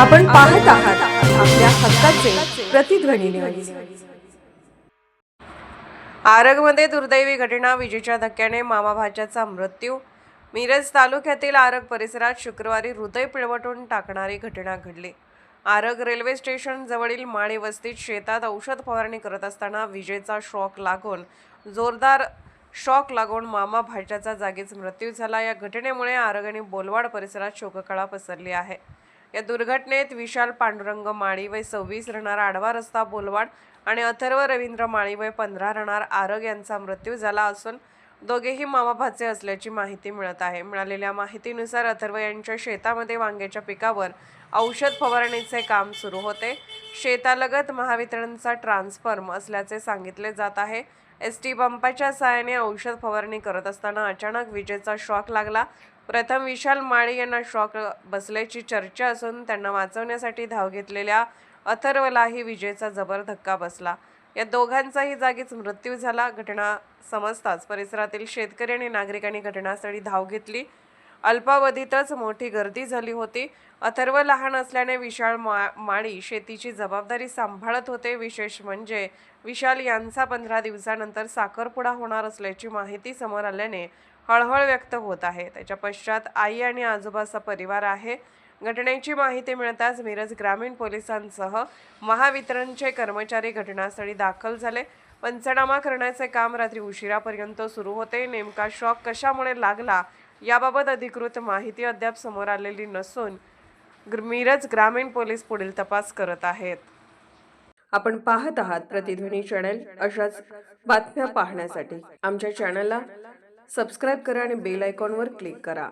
आपण पाहत आहात आपल्या हक्काचे प्रतिध्वनी न्यूज। आरगमध्ये दुर्दैवी घटना, विजेच्या धक्क्याने मामा भाच्याचा मृत्यू। मिरज तालुक्यातील आरग परिसरात शुक्रवारी हृदय पिळवटून टाकणारी घटना घडली। आरग रेल्वे स्टेशन जवळील माळी वस्तीत शेतात औषध फवारणी करत असताना विजेचा जोरदार शॉक लागून मामा भाच्याचा जागीच मृत्यू झाला। या घटनेमुळे आरग आणि बोलवाड परिसरात शोककळा पसरली आहे। या दुर्घटनेत विशाल पांडुरंग माळी वय 26 राहणार आडवा रस्ता बोलवाड आणि अथर्व रवींद्र माळी वय 15 राहणार आरग यांचा मृत्यू झाला असून दोघेही मामा भाचे असल्याची माहिती मिळत आहे। मिळालेल्या माहितीनुसार अथर्व यांच्या शेतामध्ये वांग्याच्या पिकावर औषध फवारणीचे काम सुरू होते। शेतालगत महावितरणचा ट्रान्सफॉर्म असल्याचे सांगितले जात आहे। एसटी पंपाच्या सहाय्याने औषध फवारणी करत असताना अचानक विजेचा शॉक लागला। प्रथम विशाल माळी यांना शॉक बसल्याची चर्चा असून त्यांना वाचवण्यासाठी धाव घेतलेल्या अथर्वलाही विजेचा जबर धक्का बसला। या दोघांचाही जागीच मृत्यू झाला। घटना समजताच परिसरातील शेतकरी आणि नागरिकांनी घटनास्थळी धाव घेतली। अल्पावधीतच मोठी गर्दी झाली होती। अथर्व लहान असल्याने विशाल माळी शेतीची जबाबदारी सांभाळत होते। विशेष म्हणजे विशाल यांचा 15 दिवसानंतर साखरपुडा होणार असल्याची माहिती समोर आल्याने हळहळ व्यक्त होत आहे। त्याच्या पश्चात आई आणि आजोबाचा परिवार आहे। घटनेची माहिती मिळताच मिरज ग्रामीण पोलिसांसह महावितरणचे कर्मचारी घटनास्थळी दाखल झाले। पंचनामा करण्याचे काम रात्री उशिरापर्यंत सुरू होते। नेमका शॉक कशामुळे लागला याबाबत अधिकृत माहिती अद्याप समोर आलेली नसून मिरज ग्रामीण पोलीस पुढील तपास करत आहेत। आपण पाहत आहात प्रतिध्वनी चॅनल। अशाच बातम्या पाहण्यासाठी आमच्या चॅनलला सबस्क्राइब करा आणि बेल आयकॉनवर क्लिक करा।